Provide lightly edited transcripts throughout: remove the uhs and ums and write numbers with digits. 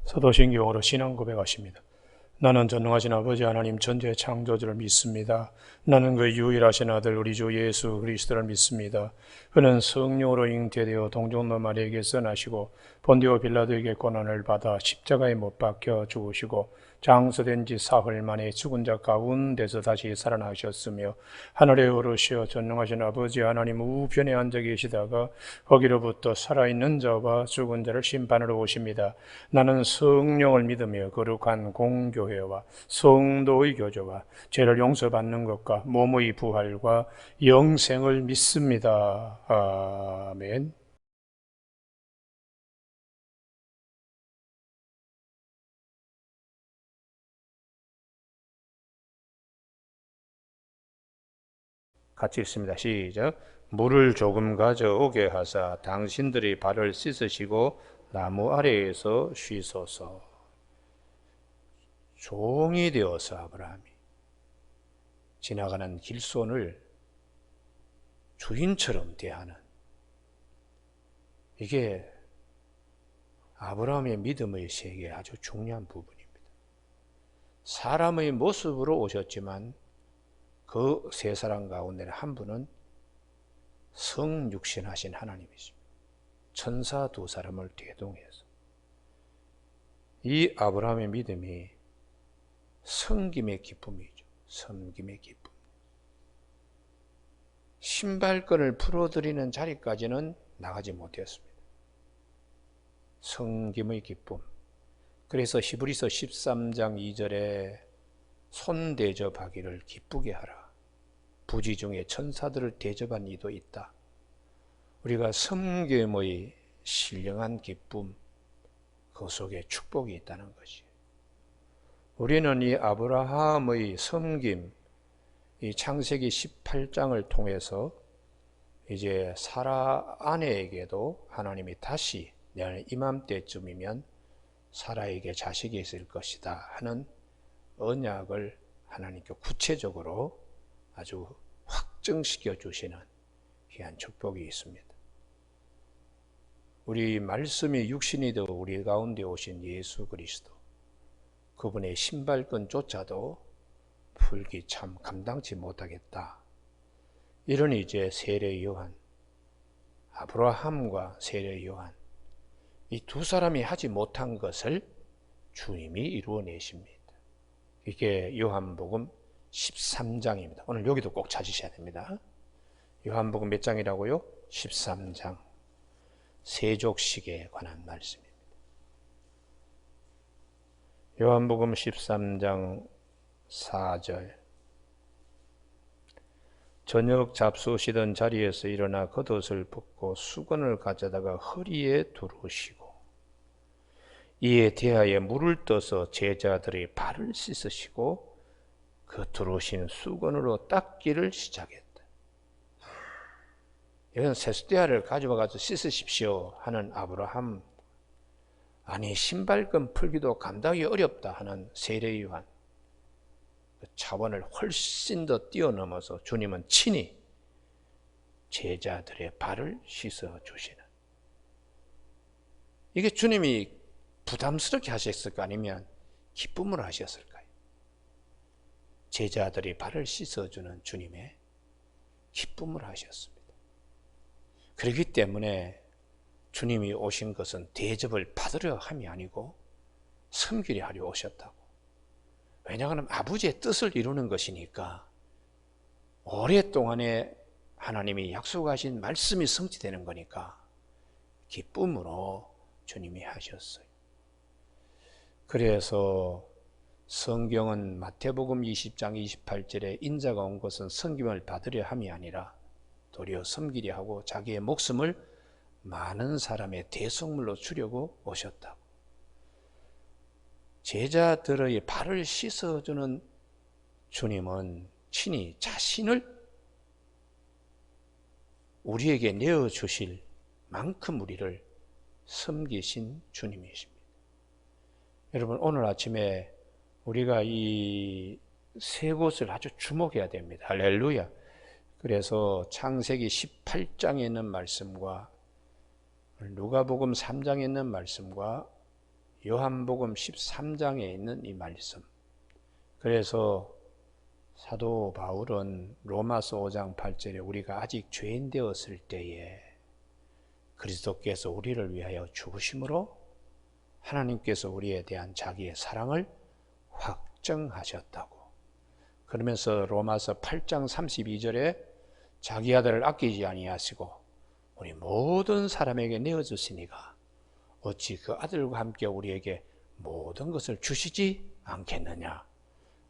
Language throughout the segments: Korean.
사도신경으로 신앙 고백하십니다. 나는 전능하신 아버지 하나님 전지의 창조주를 믿습니다. 나는 그 유일하신 아들 우리 주 예수 그리스도를 믿습니다. 그는 성령으로 잉태되어 동정노 마리아에게서 나시고 본디오 빌라도에게 고난을 받아 십자가에 못 박혀 죽으시고 장서된 지 사흘 만에 죽은 자 가운데서 다시 살아나셨으며 하늘에 오르시어 전능하신 아버지 하나님 우편에 앉아 계시다가 거기로부터 살아있는 자와 죽은 자를 심판하러 오십니다. 나는 성령을 믿으며 거룩한 공교회와 성도의 교제와 죄를 용서받는 것과 몸의 부활과 영생을 믿습니다. 아멘. 같이 읽습니다. 시작. 물을 조금 가져오게 하사 당신들이 발을 씻으시고 나무 아래에서 쉬소서. 종이 되어서 아브라함이 지나가는 길손을 주인처럼 대하는, 이게 아브라함의 믿음의 세계의 아주 중요한 부분입니다. 사람의 모습으로 오셨지만 그 세 사람 가운데 한 분은 성육신하신 하나님이십니다. 천사 두 사람을 대동해서 이 아브라함의 믿음이 섬김의 기쁨이죠. 섬김의 기쁨. 신발끈을 풀어드리는 자리까지는 나가지 못했습니다. 섬김의 기쁨. 그래서 히브리서 13장 2절에 손 대접하기를 기쁘게 하라. 부지 중에 천사들을 대접한 이도 있다. 우리가 섬김의 신령한 기쁨, 그 속에 축복이 있다는 것이. 우리는 이 아브라함의 섬김, 이 창세기 18장을 통해서 이제 사라 아내에게도 하나님이 다시 내년 이맘때쯤이면 사라에게 자식이 있을 것이다 하는 언약을 하나님께 구체적으로 아주 확증시켜 주시는 귀한 축복이 있습니다. 우리 말씀이 육신이 되어 우리 가운데 오신 예수 그리스도, 그분의 신발끈조차도 풀기 참 감당치 못하겠다. 이런 이제 세례 요한, 아브라함과 세례 요한, 이 두 사람이 하지 못한 것을 주님이 이루어내십니다. 이게 요한복음 13장입니다. 오늘 여기도 꼭 찾으셔야 됩니다. 요한복음 몇 장이라고요? 13장. 세족식에 관한 말씀입니다. 요한복음 13장 4절. 저녁 잡수시던 자리에서 일어나 겉옷을 벗고 수건을 가져다가 허리에 두르시고 이에 대하여 물을 떠서 제자들의 발을 씻으시고 그 두르신 수건으로 닦기를 시작했다. 이건 세숫대야를 가져와서 씻으십시오 하는 아브라함, 아니 신발끈 풀기도 감당이 어렵다 하는 세례 요한, 그 차원을 훨씬 더 뛰어넘어서 주님은 친히 제자들의 발을 씻어 주시는, 이게 주님이 부담스럽게 하셨을까 아니면 기쁨으로 하셨을까요? 제자들이 발을 씻어주는 주님의 기쁨으로 하셨습니다. 그렇기 때문에 주님이 오신 것은 대접을 받으려 함이 아니고 섬기려 하려 오셨다고. 왜냐하면 아버지의 뜻을 이루는 것이니까, 오랫동안에 하나님이 약속하신 말씀이 성취되는 거니까 기쁨으로 주님이 하셨어요. 그래서 성경은 마태복음 20장 28절에 인자가 온 것은 섬김을 받으려 함이 아니라 도리어 섬기려 하고 자기의 목숨을 많은 사람의 대속물로 주려고 오셨다고. 제자들의 발을 씻어주는 주님은 친히 자신을 우리에게 내어주실 만큼 우리를 섬기신 주님이십니다. 여러분, 오늘 아침에 우리가 이 세 곳을 아주 주목해야 됩니다. 할렐루야. 그래서 창세기 18장에 있는 말씀과 누가복음 3장에 있는 말씀과 요한복음 13장에 있는 이 말씀. 그래서 사도 바울은 로마서 5장 8절에 우리가 아직 죄인 되었을 때에 그리스도께서 우리를 위하여 죽으심으로 하나님께서 우리에 대한 자기의 사랑을 확정하셨다고. 그러면서 로마서 8장 32절에 자기 아들을 아끼지 아니하시고 우리 모든 사람에게 내어주시니가 어찌 그 아들과 함께 우리에게 모든 것을 주시지 않겠느냐.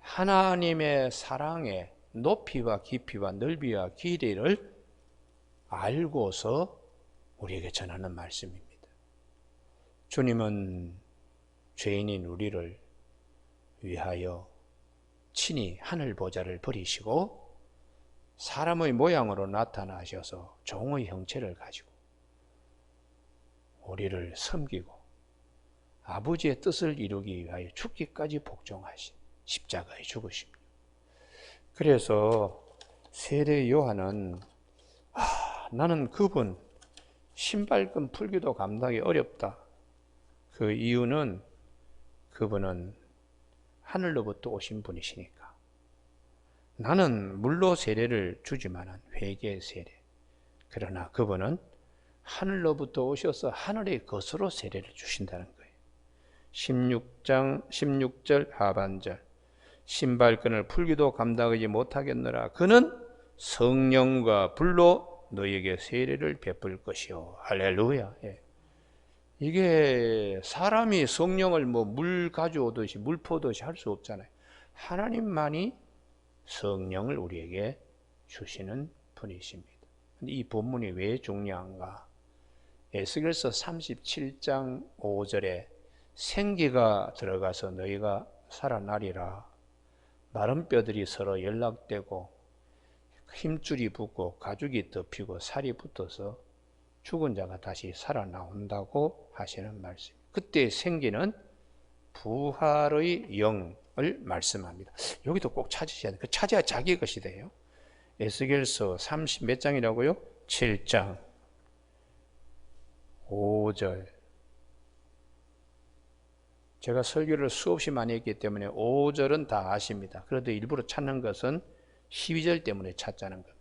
하나님의 사랑의 높이와 깊이와 넓이와 길이를 알고서 우리에게 전하는 말씀입니다. 주님은 죄인인 우리를 위하여 친히 하늘 보좌를 버리시고 사람의 모양으로 나타나셔서 종의 형체를 가지고 우리를 섬기고 아버지의 뜻을 이루기 위하여 죽기까지 복종하신 십자가에 죽으십니다. 그래서 세례 요한은 나는 그분 신발끈 풀기도 감당이 어렵다. 그 이유는 그분은 하늘로부터 오신 분이시니까. 나는 물로 세례를 주지만은 회개 세례. 그러나 그분은 하늘로부터 오셔서 하늘의 것으로 세례를 주신다는 거예요. 16절 하반절. 신발끈을 풀기도 감당하지 못하겠느라 그는 성령과 불로 너희에게 세례를 베풀 것이요. 할렐루야. 예. 이게 사람이 성령을 물 가져오듯이 물 퍼듯이 할 수 없잖아요. 하나님만이 성령을 우리에게 주시는 분이십니다. 근데 이 본문이 왜 중요한가? 에스겔서 37장 5절에 생기가 들어가서 너희가 살아나리라. 마른 뼈들이 서로 연락되고 힘줄이 붙고 가죽이 덮이고 살이 붙어서 죽은 자가 다시 살아나온다고 하시는 말씀. 그때 생기는 부활의 영을 말씀합니다. 여기도 꼭 찾으셔야 돼요. 찾아야 자기 것이 돼요. 에스겔서 30 몇 장이라고요? 7장 5절. 제가 설교를 수없이 많이 했기 때문에 5절은 다 아십니다. 그래도 일부러 찾는 것은 12절 때문에 찾자는 겁니다.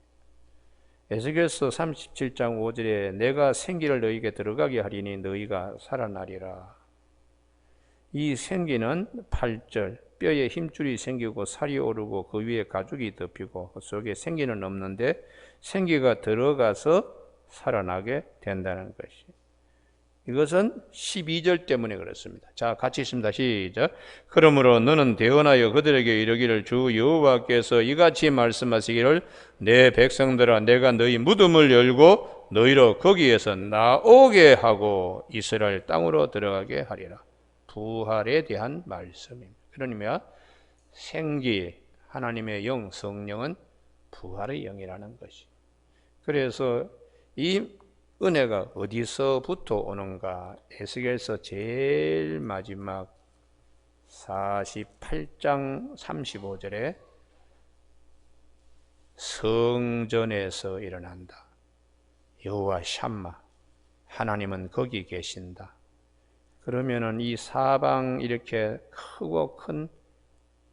에스겔서 37장 5절에 내가 생기를 너희에게 들어가게 하리니 너희가 살아나리라. 이 생기는 8절 뼈에 힘줄이 생기고 살이 오르고 그 위에 가죽이 덮이고 그 속에 생기는 없는데 생기가 들어가서 살아나게 된다는 것이. 이것은 12절 때문에 그렇습니다. 자, 같이 있습니다. 시작. 그러므로 너는 대언하여 그들에게 이르기를 주 여호와께서 이같이 말씀하시기를 내 백성들아 내가 너희 무덤을 열고 너희로 거기에서 나오게 하고 이스라엘 땅으로 들어가게 하리라. 부활에 대한 말씀입니다. 그러니까 생기 하나님의 영 성령은 부활의 영이라는 것이. 그래서 이 은혜가 어디서부터 오는가? 에스겔서 제일 마지막 48장 35절에 성전에서 일어난다. 여호와 샴마 하나님은 거기 계신다. 그러면은 이 사방 이렇게 크고 큰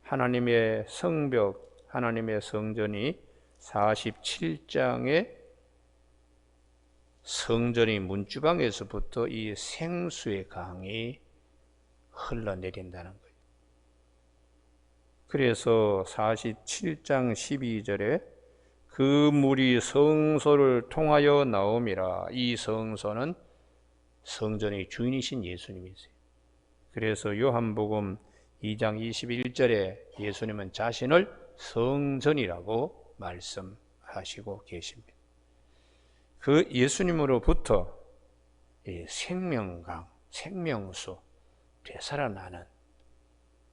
하나님의 성벽, 하나님의 성전이 47장에 성전의 문주방에서부터 이 생수의 강이 흘러내린다는 거예요. 그래서 47장 12절에 그 물이 성소를 통하여 나옴이라. 이 성소는 성전의 주인이신 예수님이세요. 그래서 요한복음 2장 21절에 예수님은 자신을 성전이라고 말씀하시고 계십니다. 그 예수님으로부터 이 생명강, 생명수, 되살아나는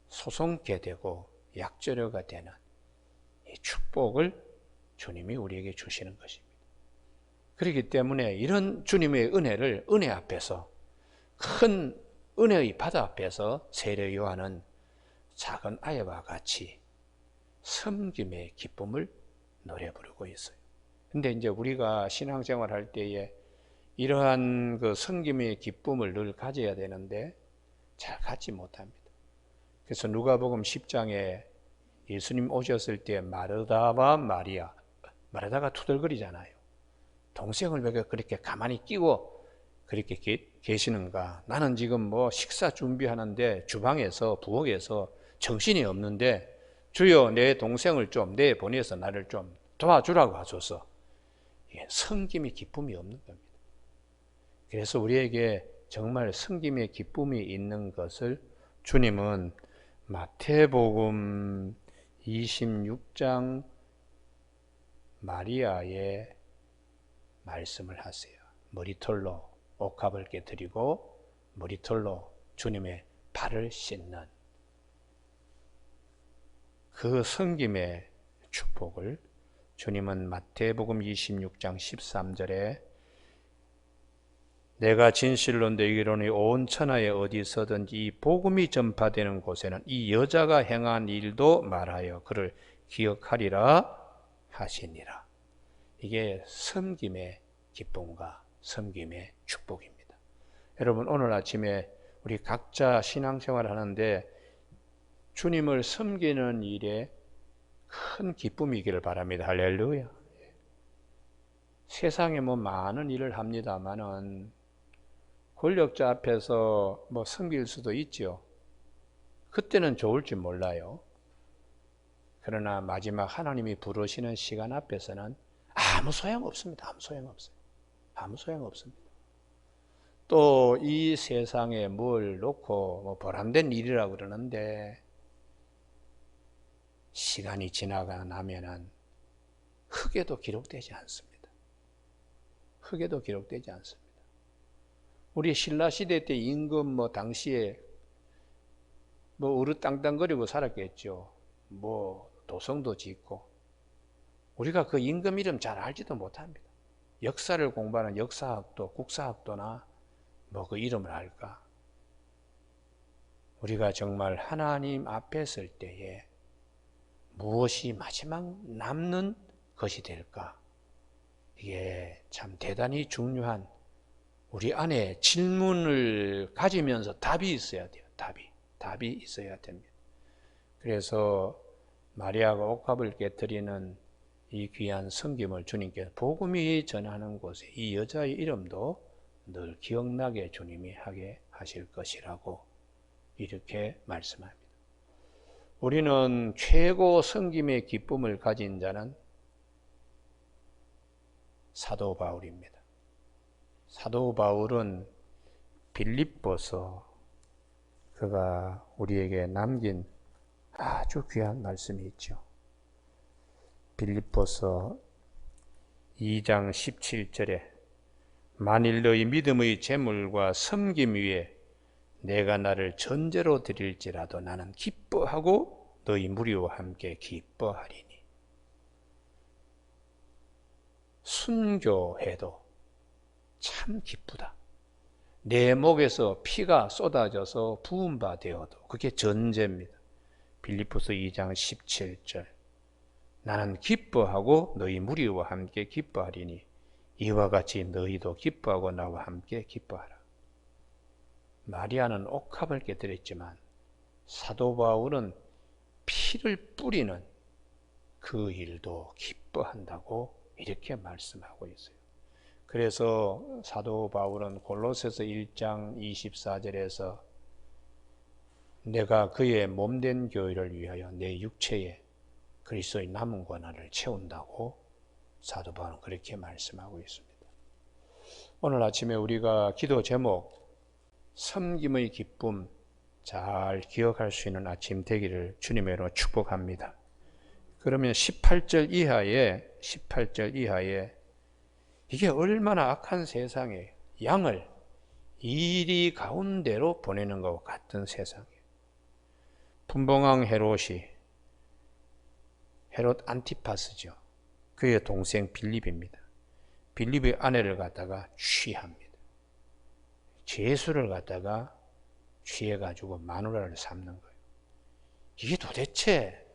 소송케 되고 약재료가 되는 이 축복을 주님이 우리에게 주시는 것입니다. 그렇기 때문에 이런 주님의 은혜를 은혜 앞에서 큰 은혜의 바다 앞에서 세례 요한은 작은 아이와 같이 섬김의 기쁨을 노래 부르고 있어요. 근데 이제 우리가 신앙생활 할 때에 이러한 그 섬김의 기쁨을 늘 가져야 되는데 잘 갖지 못합니다. 그래서 누가복음 10장에 예수님 오셨을 때 마르다와 마리아, 마르다가 투덜거리잖아요. 동생을 왜 그렇게 가만히 끼고 그렇게 계시는가? 나는 지금 뭐 식사 준비하는데 주방에서 부엌에서 정신이 없는데 주여 내 동생을 좀 내보내서 나를 좀 도와주라고 하소서. 섬김이 기쁨이 없는 겁니다. 그래서 우리에게 정말 섬김의 기쁨이 있는 것을 주님은 마태복음 26장 마리아의 말씀을 하세요. 머리털로 옥합을 깨뜨리고 머리털로 주님의 발을 씻는 그 섬김의 축복을 주님은 마태복음 26장 13절에 내가 진실로 너희에게 이르노니 온 천하에 어디서든지 이 복음이 전파되는 곳에는 이 여자가 행한 일도 말하여 그를 기억하리라 하시니라. 이게 섬김의 기쁨과 섬김의 축복입니다. 여러분 오늘 아침에 우리 각자 신앙생활 하는데 주님을 섬기는 일에 큰 기쁨이기를 바랍니다. 할렐루야. 세상에 뭐 많은 일을 합니다만은 권력자 앞에서 뭐 섬길 수도 있죠. 그때는 좋을지 몰라요. 그러나 마지막 하나님이 부르시는 시간 앞에서는 아무 소용 없습니다. 아무 소용 없어요. 아무 소용 없습니다. 또 이 세상에 뭘 놓고 뭐 보람된 일이라고 그러는데 시간이 지나가 나면은 흙에도 기록되지 않습니다. 흙에도 기록되지 않습니다. 우리 신라 시대 때 임금 뭐 당시에 뭐 으르땅땅거리고 살았겠죠. 뭐 도성도 짓고 우리가 그 임금 이름 잘 알지도 못합니다. 역사를 공부하는 역사학도 국사학도나 뭐 그 이름을 알까? 우리가 정말 하나님 앞에 설 때에 무엇이 마지막 남는 것이 될까? 이게 참 대단히 중요한 우리 안에 질문을 가지면서 답이 있어야 돼요. 답이 있어야 됩니다. 그래서 마리아가 옥합을 깨뜨리는 이 귀한 섬김을 주님께서 복음이 전하는 곳에 이 여자의 이름도 늘 기억나게 주님이 하게 하실 것이라고 이렇게 말씀합니다. 우리는 최고 섬김의 기쁨을 가진 자는 사도 바울입니다. 사도 바울은 빌립보서 그가 우리에게 남긴 아주 귀한 말씀이 있죠. 빌립보서 2장 17절에 만일 너희 믿음의 재물과 섬김 위에 내가 나를 전제로 드릴지라도 나는 기뻐하고 너희 무리와 함께 기뻐하리니. 순교해도 참 기쁘다. 내 목에서 피가 쏟아져서 부은 바 되어도 그게 전제입니다. 빌립보서 2장 17절 나는 기뻐하고 너희 무리와 함께 기뻐하리니 이와 같이 너희도 기뻐하고 나와 함께 기뻐하라. 마리아는 옥합을 깨뜨렸지만 사도 바울은 피를 뿌리는 그 일도 기뻐한다고 이렇게 말씀하고 있어요. 그래서 사도 바울은 골로새서 1장 24절에서 내가 그의 몸된 교회를 위하여 내 육체에 그리스도의 남은 권한을 채운다고 사도 바울은 그렇게 말씀하고 있습니다. 오늘 아침에 우리가 기도 제목 섬김의 기쁨 잘 기억할 수 있는 아침 되기를 주님의 이름으로 축복합니다. 그러면 18절 이하에 이게 얼마나 악한 세상에 양을 이리 가운데로 보내는 것과 같은 세상이에요. 분봉왕 헤롯 안티파스죠. 그의 동생 빌립입니다. 빌립의 아내를 갖다가 취합니다. 제수를 갖다가 취해가지고 마누라를 삼는 거예요. 이게 도대체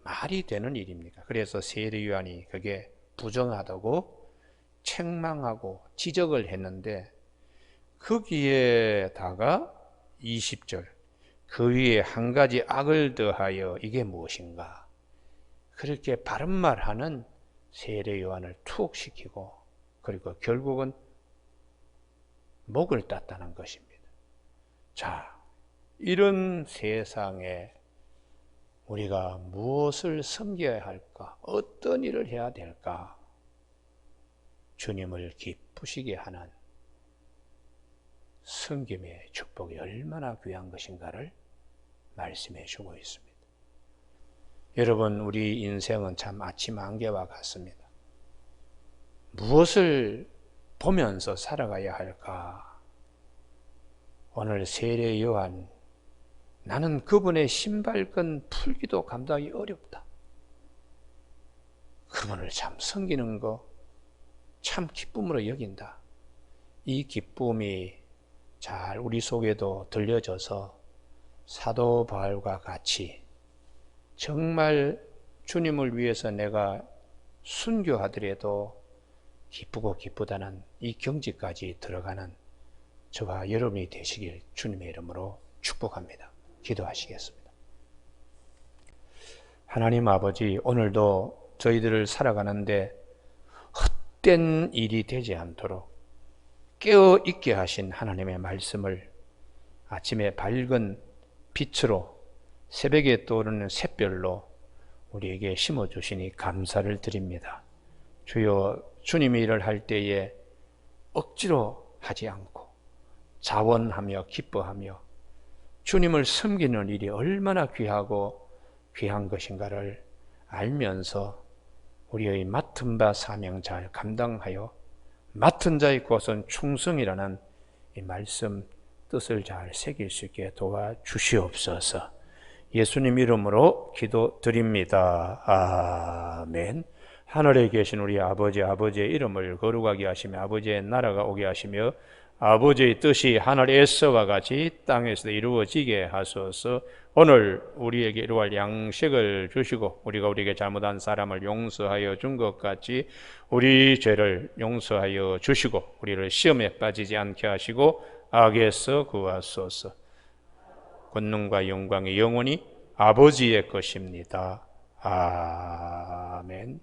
말이 되는 일입니까? 그래서 세례요한이 그게 부정하다고 책망하고 지적을 했는데 거기에다가 20절 그 위에 한 가지 악을 더하여 이게 무엇인가? 그렇게 바른 말하는 세례 요한을 투옥시키고 그리고 결국은 목을 땄다는 것입니다. 자, 이런 세상에 우리가 무엇을 섬겨야 할까? 어떤 일을 해야 될까? 주님을 기쁘시게 하는 섬김의 축복이 얼마나 귀한 것인가를 말씀해 주고 있습니다. 여러분, 우리 인생은 참 아침 안개와 같습니다. 무엇을 보면서 살아가야 할까? 오늘 세례 요한, 나는 그분의 신발끈 풀기도 감당하기 어렵다. 그분을 참 섬기는 거 참 기쁨으로 여긴다. 이 기쁨이 잘 우리 속에도 들려져서 사도 바울과 같이 정말 주님을 위해서 내가 순교하더라도 기쁘고 기쁘다는 이 경지까지 들어가는 저와 여러분이 되시길 주님의 이름으로 축복합니다. 기도하시겠습니다. 하나님 아버지, 오늘도 저희들을 살아가는데 헛된 일이 되지 않도록 깨어 있게 하신 하나님의 말씀을 아침에 밝은 빛으로 새벽에 떠오르는 샛별로 우리에게 심어주시니 감사를 드립니다. 주여, 주님의 일을 할 때에 억지로 하지 않고 자원하며 기뻐하며 주님을 섬기는 일이 얼마나 귀하고 귀한 것인가를 알면서 우리의 맡은 바 사명 잘 감당하여 맡은 자의 것은 충성이라는 이 말씀 뜻을 잘 새길 수 있게 도와주시옵소서. 예수님 이름으로 기도드립니다. 아멘. 하늘에 계신 우리 아버지, 아버지의 이름을 거룩하게 하시며 아버지의 나라가 오게 하시며 아버지의 뜻이 하늘에서와 같이 땅에서도 이루어지게 하소서. 오늘 우리에게 이루어갈 양식을 주시고 우리가 우리에게 잘못한 사람을 용서하여 준 것 같이 우리 죄를 용서하여 주시고 우리를 시험에 빠지지 않게 하시고 악에서 구하소서. 권능과 영광이 영원히 아버지의 것입니다. 아멘.